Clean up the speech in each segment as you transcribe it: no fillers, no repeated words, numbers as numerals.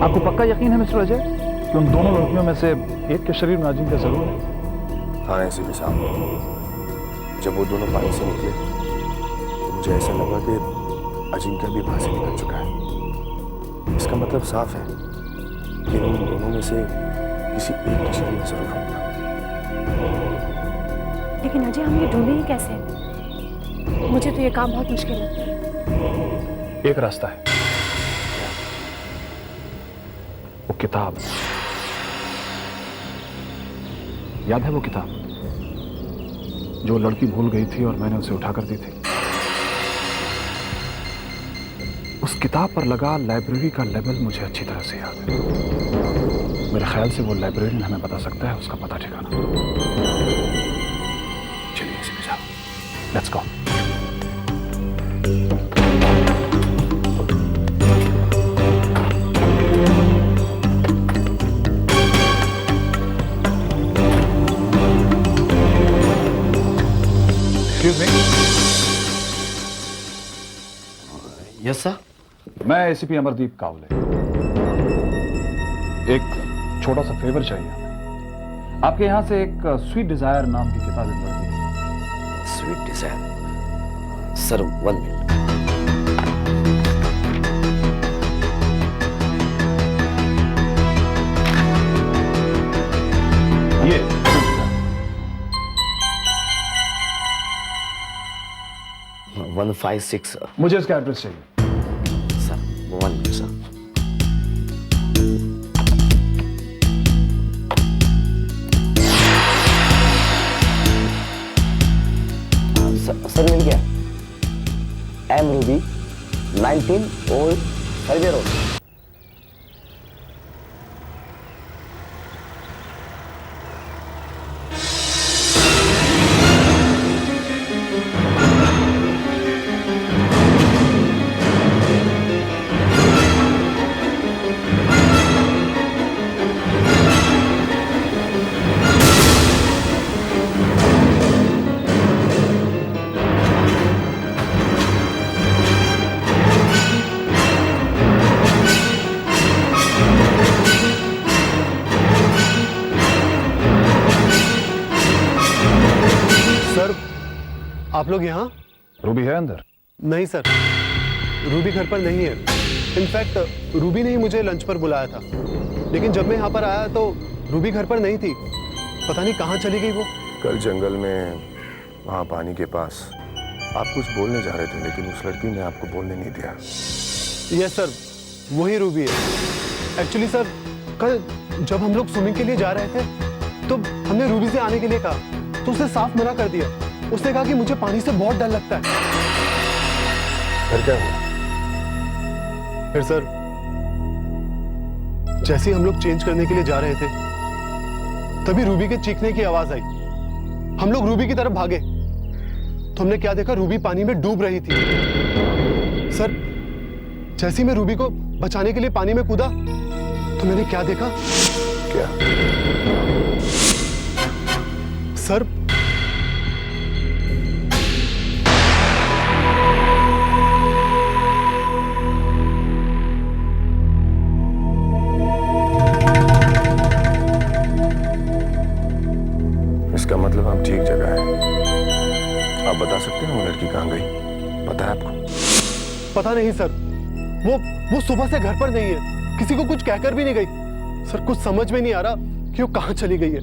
आपको पक्का यकीन है मिस्टर अजय कि उन दोनों लड़कियों में से एक के शरीर में अजिंक्य जरूर है? हाँ एसीपी साहब, जब वो दोनों पानी से निकले तो मुझे ऐसा लगा कि अजिंक्य भी वहां से निकल चुका है। इसका मतलब साफ है कि उन दोनों में से किसी एक के शरीर में जरूर होगा। लेकिन अजय हम ये ढूंढेंगे कैसे? मुझे तो ये काम बहुत मुश्किल लगता है। एक रास्ता है, वो किताब। याद है वो किताब जो लड़की भूल गई थी और मैंने उसे उठा कर दी थी? उस किताब पर लगा लाइब्रेरी का लेबल मुझे अच्छी तरह से याद है। मेरे ख्याल से वो लाइब्रेरियन हमें बता सकता है उसका पता ठिकाना। चलिए इसे जाओ, लेट्स गो। Yes sir. मैं एसीपी अमरदीप कावले। एक छोटा सा फेवर चाहिए हमें। आपके यहां से एक स्वीट डिजायर नाम की किताब है। Sweet Desire sir, 1 minute. ये 156 मुझे इसका एड्रेस चाहिए। सर। 1 minute sir. सर मिल गया। M Ruby 19 old highway road. आप लोग यहाँ? रूबी है अंदर? नहीं सर, रूबी घर पर नहीं है। इनफैक्ट रूबी ने ही मुझे लंच पर बुलाया था, लेकिन जब मैं यहाँ पर आया तो रूबी घर पर नहीं थी। पता नहीं कहाँ चली गई वो। कल जंगल में वहाँ पानी के पास आप कुछ बोलने जा रहे थे, लेकिन उस लड़की ने आपको बोलने नहीं दिया। यस सर, वही रूबी है। एक्चुअली सर, कल जब हम लोग स्विमिंग के लिए जा रहे थे तो हमने रूबी से आने के लिए कहा तो उसने साफ मना कर दिया। उसने कहा कि मुझे पानी से बहुत डर लगता है। फिर क्या हुआ? फिर सर, जैसे ही हम लोग चेंज करने के लिए जा रहे थे तभी रूबी के चीखने की आवाज आई। हम लोग रूबी की तरफ भागे तो हमने क्या देखा, रूबी पानी में डूब रही थी। सर, जैसे ही मैं रूबी को बचाने के लिए पानी में कूदा तो मैंने क्या देखा? क्या? सर, इसका मतलब हम ठीक जगह हैं। आप बता सकते हैं वो लड़की कहाँ गई? पता है आपको? पता नहीं सर, वो सुबह से घर पर नहीं है, किसी को कुछ कहकर भी नहीं गई। सर, कुछ समझ में नहीं आ रहा कि वो कहाँ चली गई है।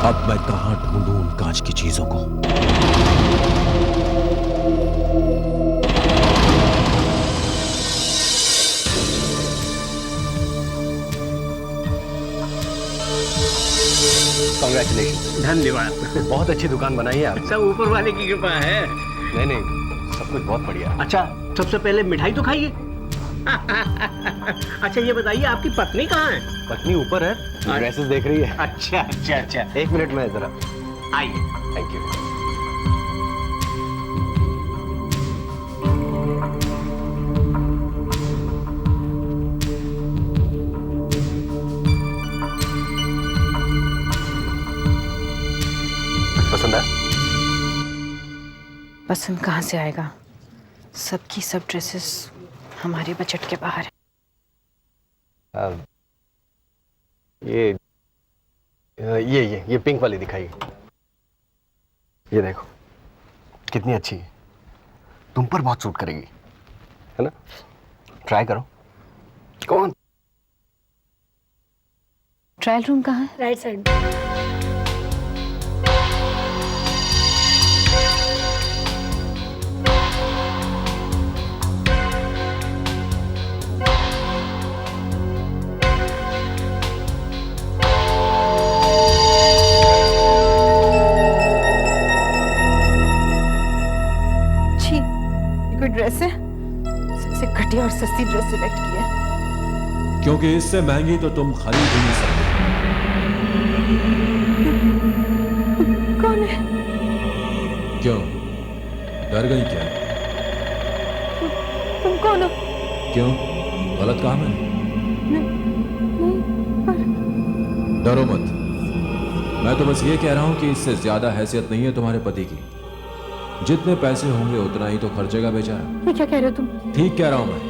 अब मैं कहां ढूंढूं उन कांच की चीजों को? कॉन्ग्रेचुलेशन। धन्यवाद। बहुत अच्छी दुकान बनाई है आप। सब ऊपर वाले की कृपा है। नहीं नहीं, सब कुछ बहुत बढ़िया। अच्छा, सबसे पहले मिठाई तो खाइए। अच्छा ये बताइए, आपकी पत्नी कहाँ है? पत्नी ऊपर है, ड्रेसेस देख रही है। अच्छा अच्छा अच्छा, 1 मिनट में जरा। आइए। Thank you. पसंद है? पसंद कहाँ से आएगा? सबकी सब ड्रेसेस हमारे बजट के बाहर है। ये पिंक वाली दिखाइए। ये देखो कितनी अच्छी है, तुम पर बहुत सूट करेगी, है ना? ट्राई करो। कौन? ट्रायल रूम कहाँ है? Right side. छी, ये कोई ड्रेस है? सबसे घटिया और सस्ती ड्रेस सिलेक्ट की है। क्योंकि इससे महंगी तो तुम खरीद ही नहीं सकते। कौन है? क्यों, डर गई क्या? तुम कौन हो? क्यों, गलत कहा मैंने? डरो मत, मैं तो बस ये कह रहा हूं कि इससे ज्यादा हैसियत नहीं है तुम्हारे पति की। जितने पैसे होंगे उतना ही तो खर्चेगा बेचारा। ये क्या कह रहे हो तुम? ठीक कह रहा हूं मैं।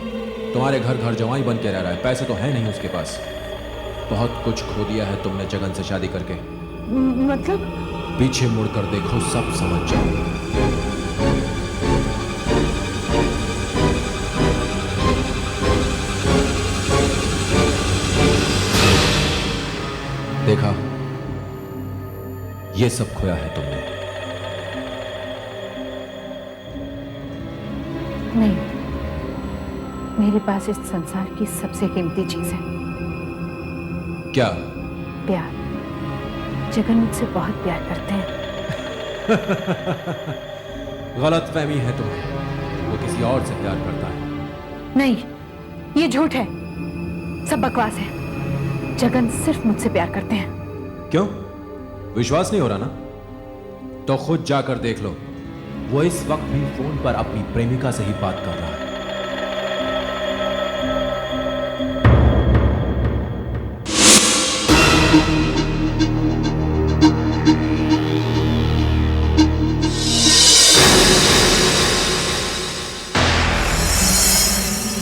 तुम्हारे घर घर जवाई बन के रह रहा है, पैसे तो है नहीं उसके पास। बहुत कुछ खो दिया है तुमने जगन से शादी करके। मतलब? पीछे मुड़कर देखो, सब समझ जाओ। देखा, ये सब खोया है तुमने। नहीं, मेरे पास इस संसार की सबसे कीमती चीज है। क्या? प्यार। जगन मुझसे बहुत प्यार करते हैं। गलत फहमी है तुम्हें, वो किसी और से प्यार करता है। नहीं, ये झूठ है, सब बकवास है। जगन सिर्फ मुझसे प्यार करते हैं। क्यों, विश्वास नहीं हो रहा ना? तो खुद जाकर देख लो, वो इस वक्त भी फोन पर अपनी प्रेमिका से ही बात कर रहा है।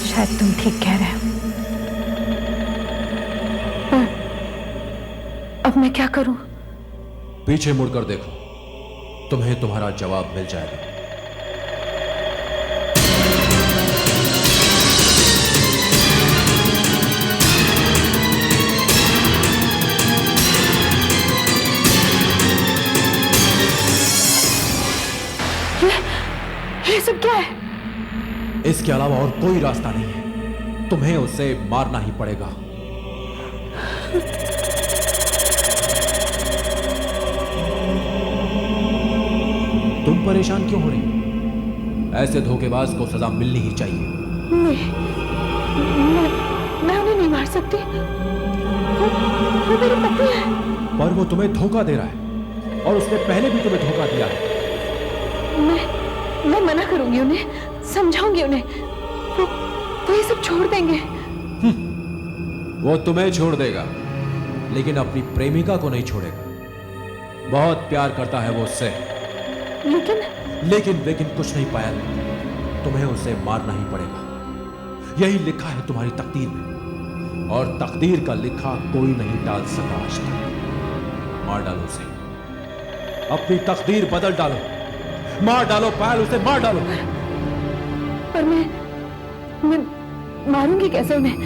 शायद तुम ठीक कह रहे हो। अब मैं क्या करूं? पीछे मुड़कर देखो, तुम्हें तुम्हारा जवाब मिल जाएगा। ये सब क्या है? इसके अलावा और कोई रास्ता नहीं है, तुम्हें उसे मारना ही पड़ेगा। तुम परेशान क्यों हो रही? ऐसे धोखेबाज को सजा मिलनी ही चाहिए। मैं उन्हें नहीं मार सकती। वो मेरे पति है। पर वो तुम्हें धोखा दे रहा है, और उसने पहले भी तुम्हें धोखा दिया है। मैं मना करूंगी उन्हें, समझाऊंगी उन्हें। वो ये सब छोड़ देंगे। वो तुम्हें छोड़ देगा, लेकिन अपनी प्रेमिका को नहीं छोड़ेगा। बहुत प्यार करता है वो उससे। लेकिन कुछ नहीं पाया, तुम्हें उसे मारना ही पड़ेगा। यही लिखा है तुम्हारी तकदीर में, और तकदीर का लिखा कोई नहीं टाल सका आज तक। मार डालो उसे, अपनी तकदीर बदल डालो। मार डालो पायल, उसे मार डालो। पर मैं मारूंगी कैसे उन्हें?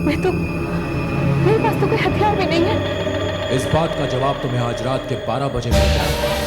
मेरे पास तो कोई हथियार भी नहीं है। इस बात का जवाब तुम्हें आज रात के 12 बजे मिल जाएगा।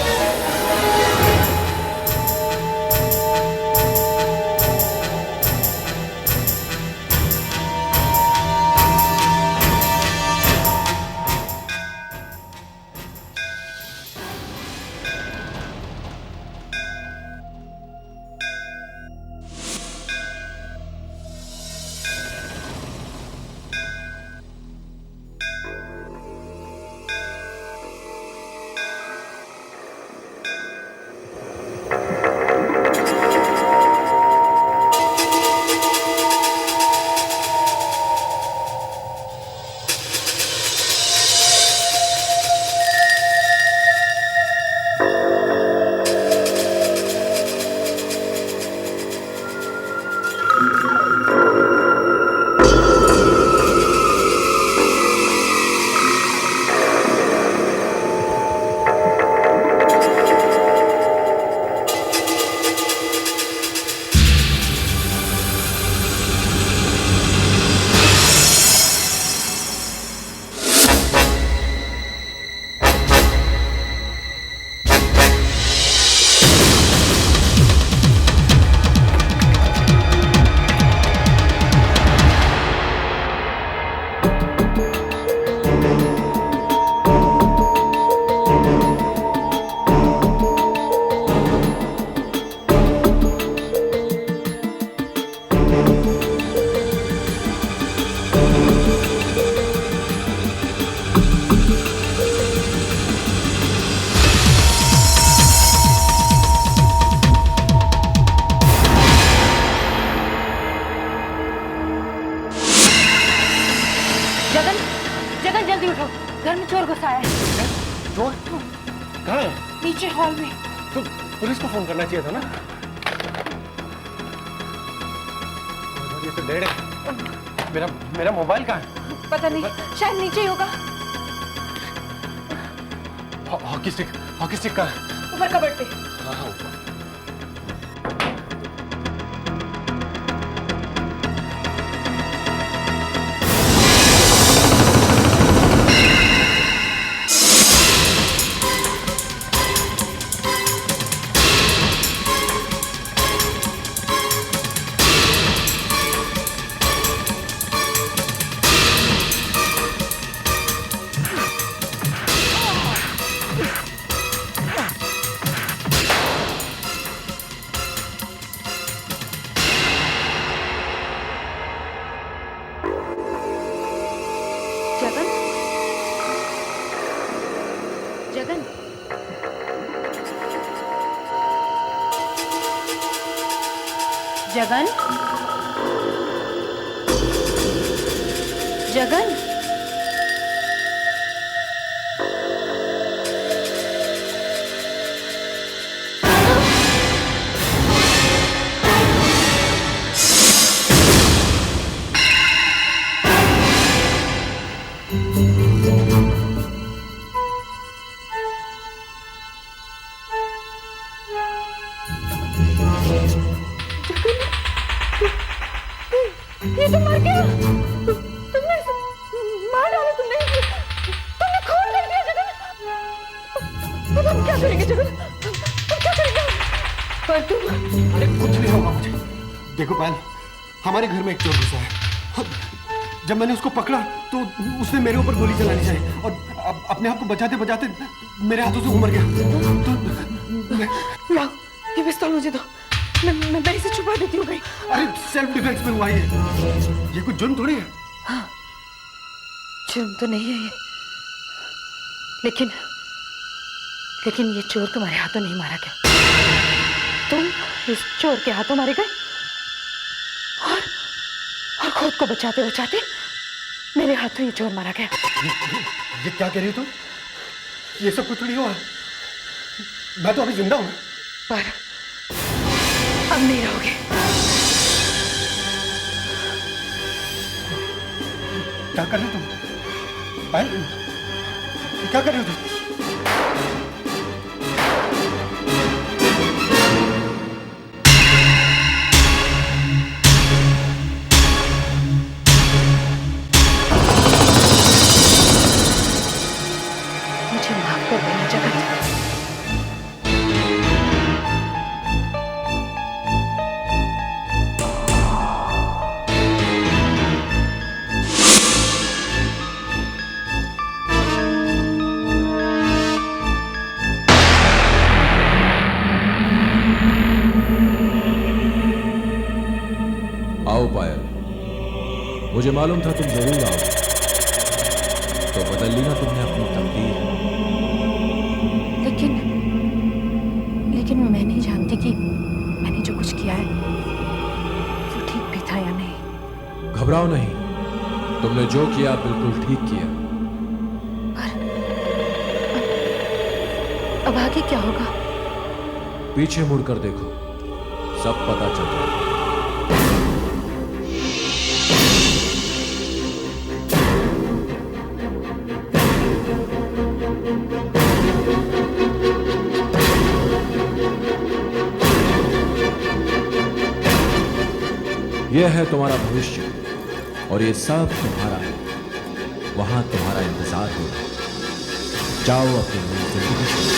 जगन जल्दी उठो, घर में चोर घुसा है। चोर कहाँ है? नीचे हॉल में। तो पुलिस को फोन करना चाहिए था ना। ये तो डेढ़ है। मेरा मोबाइल कहाँ है? पता नहीं, शायद नीचे ही होगा। हॉकी स्टिक कहाँ है? ऊपर कबर्ड पे। हाँ ऊपर। जगन, जगन, जगन, जगन, ये तो मर गया। तुमने मार डाला, तुमने खून कर दिया जगन। अब हम क्या करेंगे जगन? हम क्या करेंगे? पर तुम, अरे कुछ नहीं होगा मुझे। देखो पायल, हमारे घर में एक चोर घुसा है। जब मैंने उसको पकड़ा तो उसने मेरे ऊपर गोली चलानी चाहिए और अपने आप को बचाते बचाते मेरे हाथों से उमड़ गया। तो लाओ ये पिस्तौल मुझे दो, मैं मेरे से छुपा देती हूँ कहीं। अरे सेल्फ डिफेंस में हुआ ये कोई जुर्म थोड़ी है। हाँ, जुर्म तो नहीं है ये, लेकिन ये चोर तुम्हारे हाथों नहीं मारा गया। तुम इस चोर के हाथों मारे गए और खुद को बचाते बचाते मेरे हाथों ये चोर मारा गया। ये क्या कह रही हो तुम? ये सब कुछ नहीं हुआ। मैं तो अभी जिंदा हूं। पर अब नहीं रहोगे। क्या कर रहे हो तुम? पायल, क्या कर रहे हो तुम? मुझे माफ कर देना जगन। आओ पायल, मुझे मालूम था तुम जरूर आओ, तो बदल ली ना तुमने अपनी तकदीर। लेकिन मैं नहीं जानती कि मैंने जो कुछ किया है वो ठीक भी था या नहीं। घबराओ नहीं, तुमने जो किया बिल्कुल ठीक किया। पर अब आगे क्या होगा? पीछे मुड़कर देखो, सब पता चल जाएगा। यह है तुम्हारा भविष्य और ये सब तुम्हारा है। वहां तुम्हारा इंतजार हो रहा है। जाओ अपनी नई जिंदगी शुरू।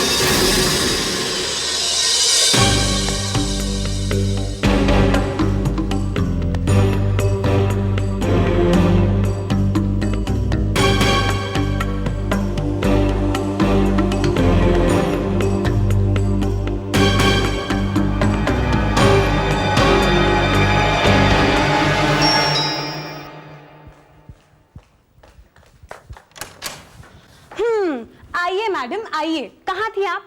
आइए मैडम आइए। कहाँ थी आप?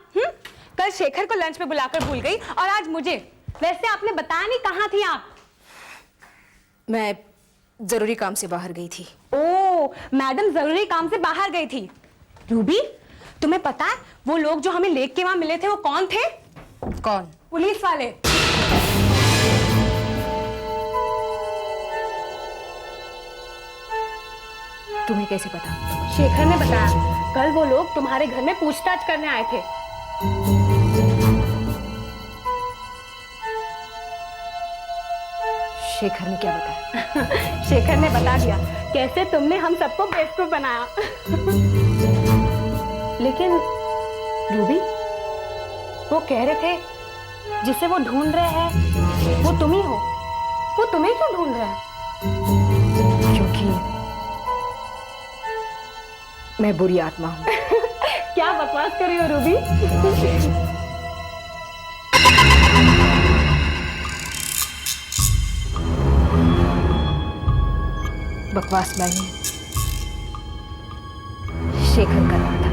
कल शेखर को लंच पे बुलाकर भूल गई और आज मुझे। वैसे आपने बताया नहीं, कहाँ थी आप? मैं जरूरी काम से बाहर गई थी। ओह मैडम जरूरी काम से बाहर गई थी। रूबी, तुम्हें पता है वो लोग जो हमें लेक के वहां मिले थे वो कौन थे? कौन? पुलिस वाले। तुम्हें कैसे पता? शेखर ने बताया, कल वो लोग तुम्हारे घर में पूछताछ करने आए थे। शेखर ने क्या बताया? शेखर ने बता दिया कैसे तुमने हम सबको बेवकूफ बनाया। लेकिन रूबी, वो कह रहे थे जिसे वो ढूंढ रहे हैं वो तुम ही हो। वो तुम्हें क्यों ढूंढ रहे हैं? क्योंकि मैं बुरी आत्मा हूं। क्या बकवास कर रही हो रूबी? बकवास मैं नहीं, शेखर कर रहा था।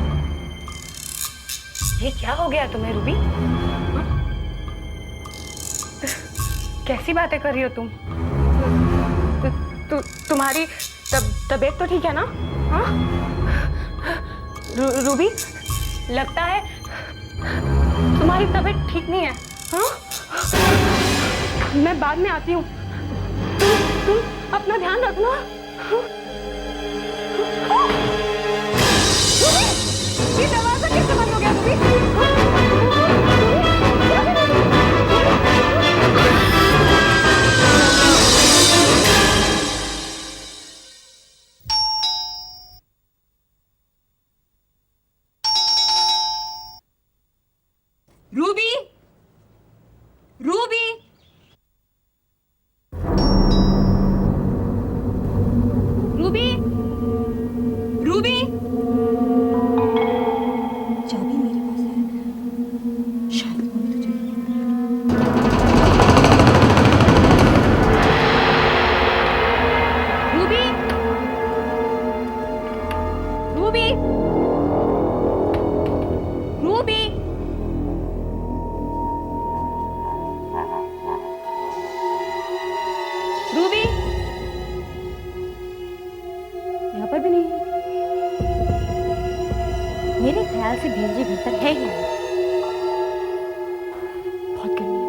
ये क्या हो गया तुम्हें रूबी? हाँ? कैसी बातें कर रही हो तुम? तुम्हारी तबीयत तो ठीक है ना? हाँ? रूबी, लगता है तुम्हारी तबीयत ठीक नहीं है। हाँ? मैं बाद में आती हूँ, तुम अपना ध्यान रखना। हाँ? ये दरवाजा कैसे बंद हो गया Ruby? Ruby, Ruby, Ruby, Ruby. चाबी मेरे पास है, शायद खोल तो चाहिए। Ruby, Ruby, Ruby. रूबी, यहाँ पर भी नहीं है। मेरे ख्याल से भेजी भीतर है ही नहीं। बहुत गर्मी है।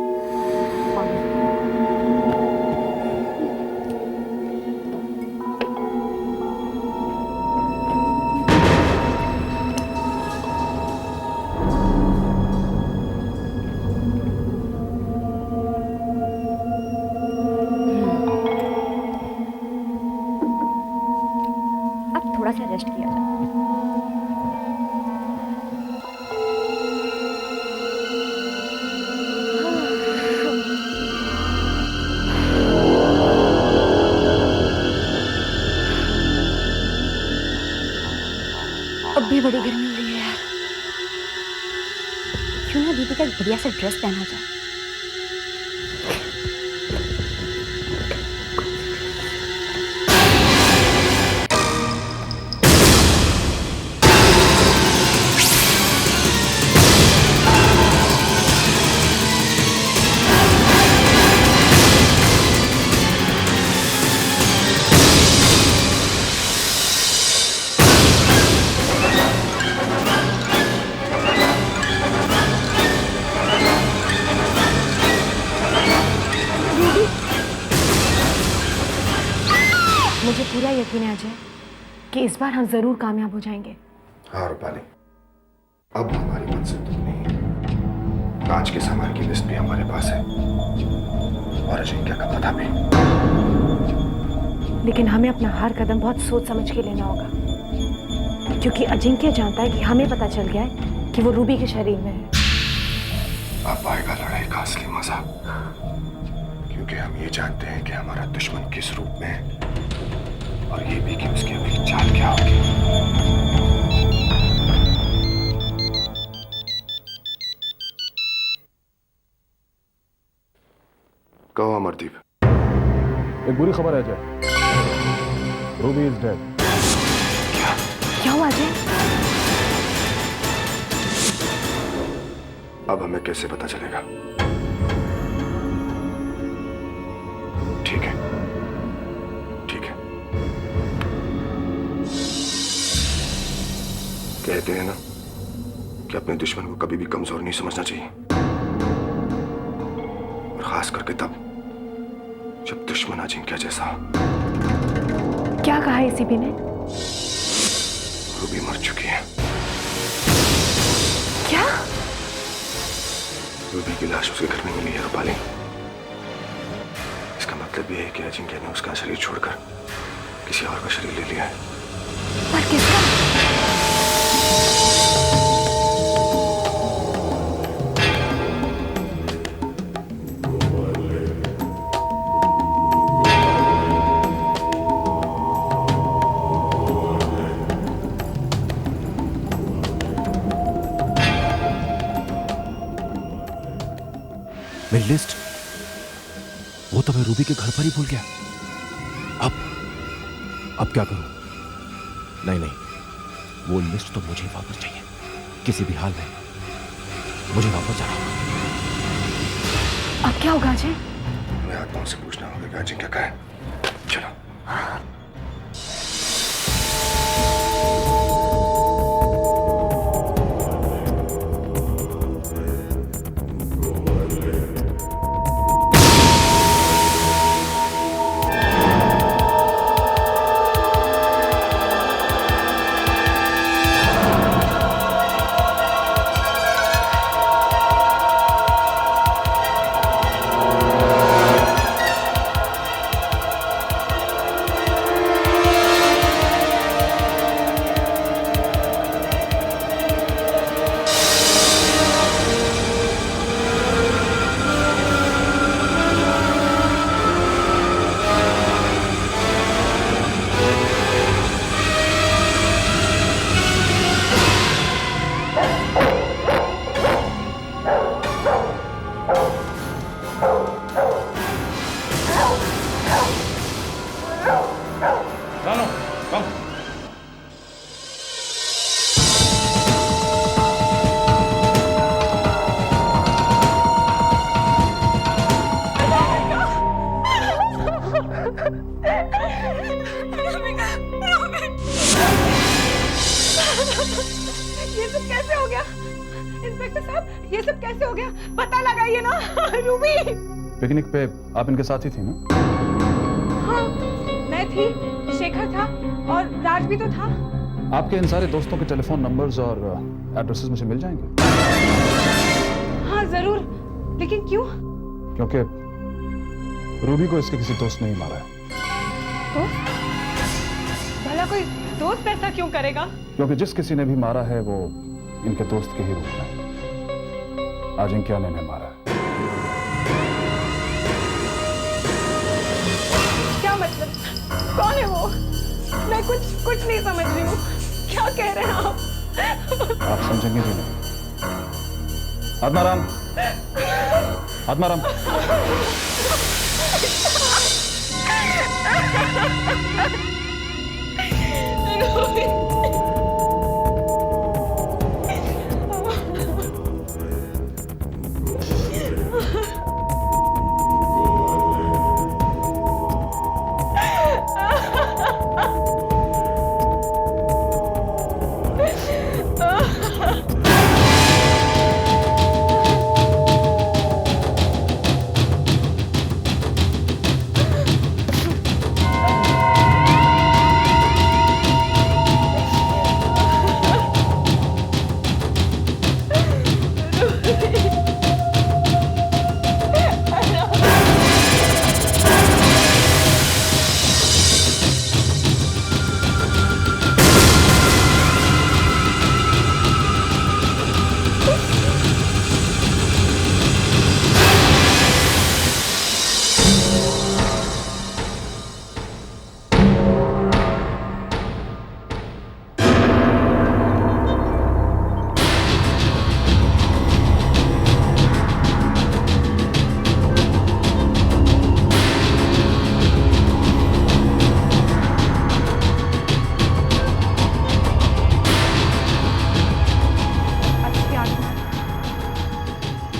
अब थोड़ा सा रेस्ट किया जाए। अब भी बड़ी गर्मी हो रही है यार। क्यों ना दीदी का एक बढ़िया सा ड्रेस पहना जाए। मुझे पूरा यकीन है अजय कि इस बार हम जरूर कामयाब हो जाएंगे। हाँ रूपाली, अब हमारी मंजिल दूर नहीं है। कांच के सामान की लिस्ट भी हमारे पास है और अजिंक्य का पता भी। लेकिन हमें अपना हर कदम बहुत सोच समझ के लेना होगा, क्योंकि अजिंक्य जानता है कि हमें पता चल गया है कि वो रूबी के शरीर में है। अब आएगा लड़ाई का असली मजा, क्योंकि हम ये जानते हैं कि हमारा दुश्मन किस रूप में है और ये भी कि उसकी अगली चाल क्या होगी। कहो अमरदीप। एक बुरी खबर है अजय, रूबी इज डेड। क्या हुआ अजय? अब हमें कैसे पता चलेगा? ठीक है, ठीक है। कहते हैं ना कि अपने दुश्मन को कभी भी कमजोर नहीं समझना चाहिए, और खास करके तब जब दुश्मन अजिंक्य जैसा। क्या कहा एसीपी ने? रूबी मर चुकी है। क्या? रूबी की लाश उसके घर में मिली है रूपाली। इसका मतलब यह है कि अजिंक्य ने उसका शरीर छोड़कर किसी और का शरीर ले लिया है। पर किसका? मेरी लिस्ट, वो तो मैं रूबी के घर पर ही भूल गया। अब क्या करूं? नहीं, वो लिस्ट तो मुझे वापस चाहिए। किसी भी हाल में मुझे वापस जाना होगा। अब क्या होगा अजय? मैं आत्माओं से पूछना होगा कि अजिंक्य कहाँ है। चलो। ये सब कैसे हो गया? इंस्पेक्टर साहब, ये सब कैसे हो गया? पता लगाइए ना। रूबी। पिकनिक पे आप इनके साथ ही थी ना? हाँ, मैं थी, शेखर था और राज भी तो था। आपके इन सारे दोस्तों के टेलीफोन नंबर्स और एड्रेसेस मुझे मिल जाएंगे? हाँ जरूर, लेकिन क्यों? क्योंकि रूबी को इसके किसी दोस्त ने ही मारा है। दोस्त? भला कोई दोस्त ऐसा क्यों करेगा? क्योंकि जिस किसी ने भी मारा है वो इनके दोस्त के ही रूप में। अजिंक्य ने इन्हें मारा है। क्या मतलब? कौन है वो? मैं कुछ नहीं समझ रही हूँ। क्या कह रहे हैं आप? आप समझेंगे भी नहीं। आत्माराम, आत्माराम।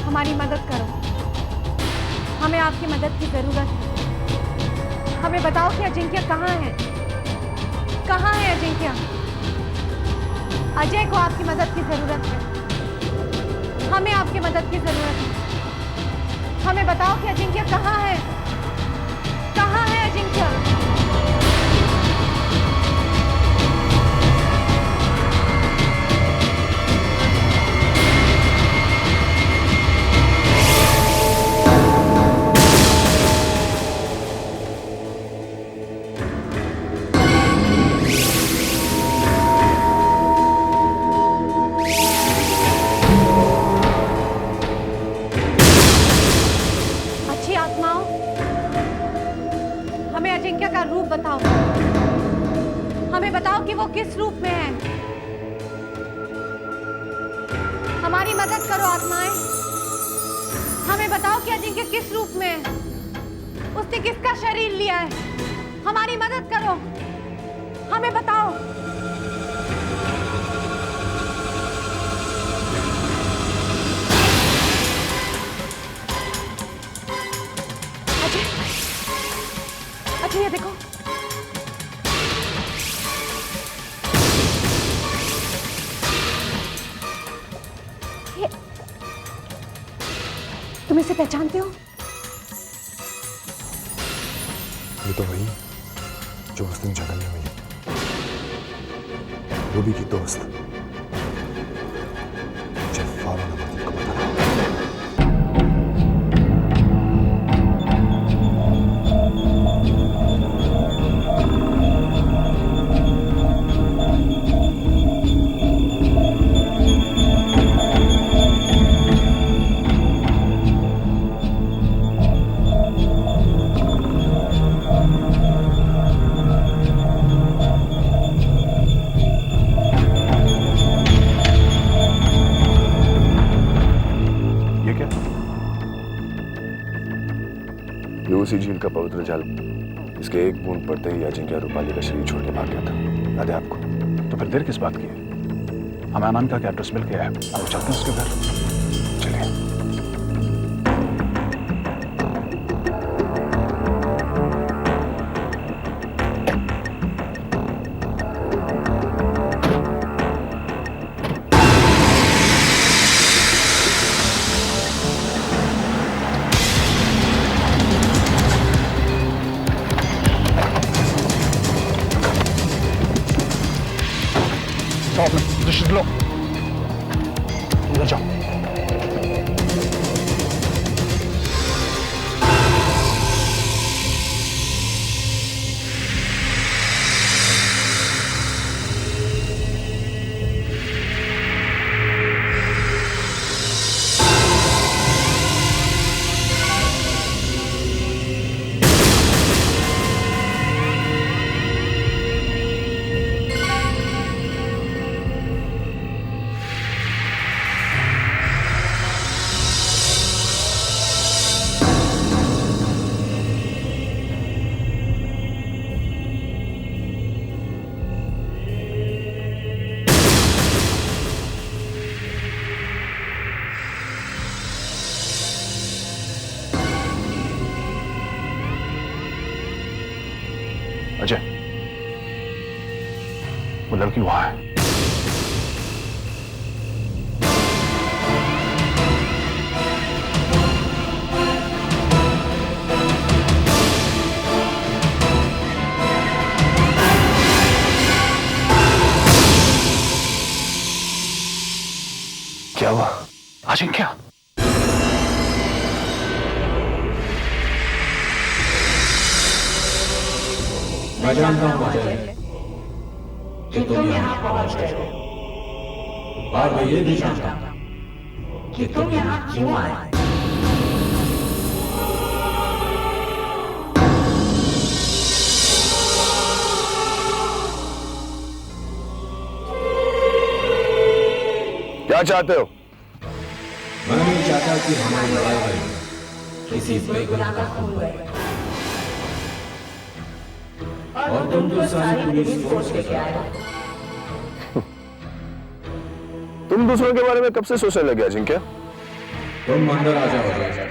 हमारी मदद करो, हमें आपकी मदद की जरूरत है। हमें बताओ कि अजिंक्य कहाँ है? कहाँ है अजिंक्य? अजय को आपकी मदद की जरूरत है। हमें आपकी मदद की जरूरत है। हमें बताओ कि अजिंक्य कहाँ है? कहाँ है अजिंक्य? हमें अजिंक्य का रूप बताओ। हमें बताओ कि वो किस रूप में है। हमारी मदद करो आत्माएं। हमें बताओ कि अजिंक्य किस रूप में है। उसने किसका शरीर लिया है। हमारी मदद करो। हमें बताओ। अजय, ये देखो। तुम इसे पहचानते हो? ये तो वही जो उस दिन जंगल में मिली, रूबी की दोस्त। मुझे फारो नमर्दीन को पता था। ये उसी झील का पवित्र जल, इसके एक बूंद पड़ते ही अजिंक्य रूपाली का शरीर छोड़ के भाग गया था। याद है आपको? तो फिर देर किस बात की है? हमें अनामिका का एड्रेस मिल गया है, अब चलते हैं उसके घर। चलिए। दृष्टि लो, उधर जाओ। अजय, वो लड़की वहां है। क्या हुआ अजिंक्य? मैं जानता हूं अजय कि तुम यहां पहुंच गए हो, और मैं ये भी जानता हूं कि तुम यहां क्यों आए। क्या चाहते हो? मैं नहीं चाहता कि हमारी लड़ाई में किसी बेगुनाह का खून बहे, और तुम तो सारी पुलिस फोर्स लेके आए हो। तुम दूसरों के बारे में कब से सोचने लगे अजिंक्य? तुम अंदर आ जाओ अजय।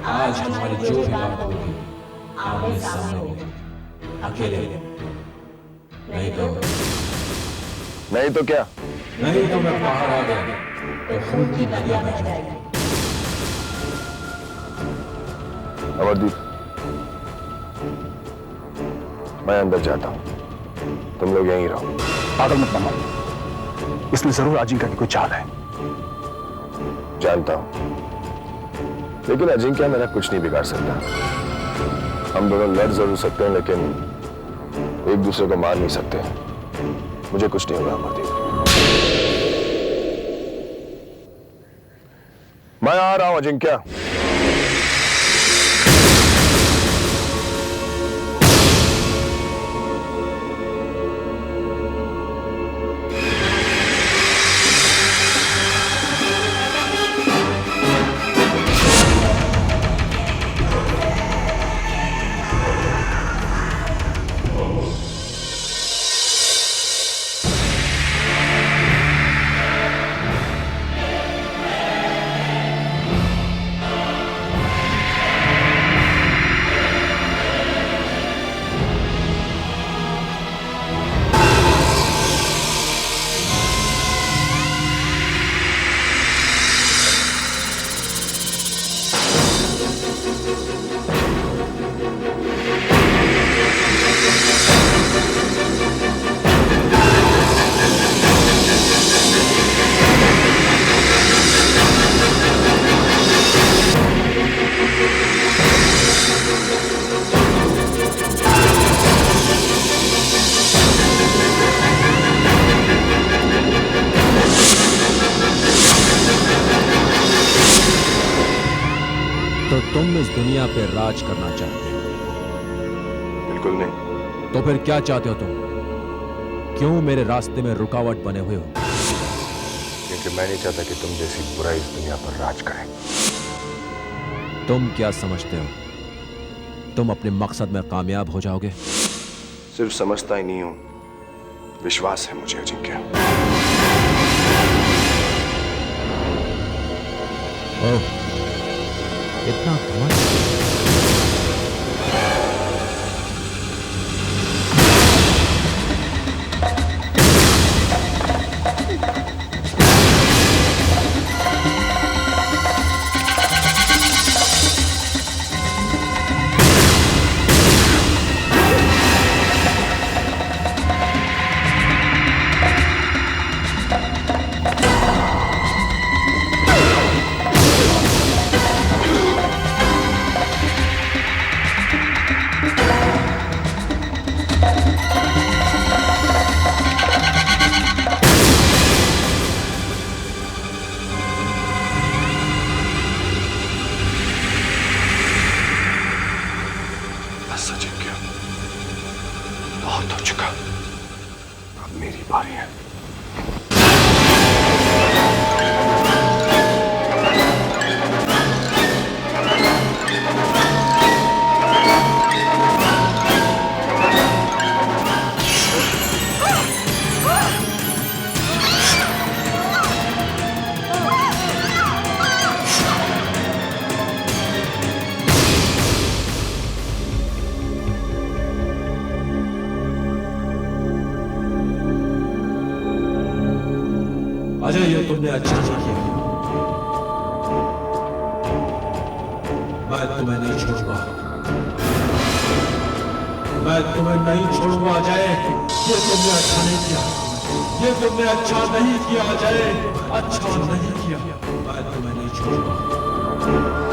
आज हमारी जो भी बात होगी आमने सामने होगी, अकेले, नहीं तो नहीं तो क्या? नहीं तो मैं बाहर आ गया तो खून की नदियां बह जाएगी। अमरदीप, मैं अंदर जाता हूं, तुम लोग यहीं रहो। पागल मत बनो, इसमें जरूर अजिंक्य की कोई चाल है। जानता हूं, लेकिन अजिंक्य मेरा कुछ नहीं बिगाड़ सकता। हम दोनों लड़ जरूर सकते हैं, लेकिन एक दूसरे को मार नहीं सकते। मुझे कुछ नहीं होगा अमरदीप। मैं आ रहा हूं अजिंक्य। तो तुम इस दुनिया पे राज करना चाहते हो? बिल्कुल नहीं। तो फिर क्या चाहते हो तुम? क्यों मेरे रास्ते में रुकावट बने हुए हो? क्योंकि मैं नहीं चाहता कि तुम जैसी बुराई इस दुनिया पर राज करे। तुम क्या समझते हो तुम अपने मकसद में कामयाब हो जाओगे? सिर्फ समझता ही नहीं हूं, विश्वास है मुझे अजिंक्य। ओह, इतना घमंड? बस अजिंक्य, बहुत हो चुका। अब मेरी बारी है। अजय, ये तुमने अच्छा नहीं किया। मैं तुम्हें नहीं छोड़ूंगा। मैं तुम्हें नहीं छोड़ूंगा अजय। ये तुमने अच्छा नहीं किया। ये तुमने अच्छा नहीं किया अजय। अच्छा नहीं किया। मैं तुम्हें नहीं छोड़ूंगा।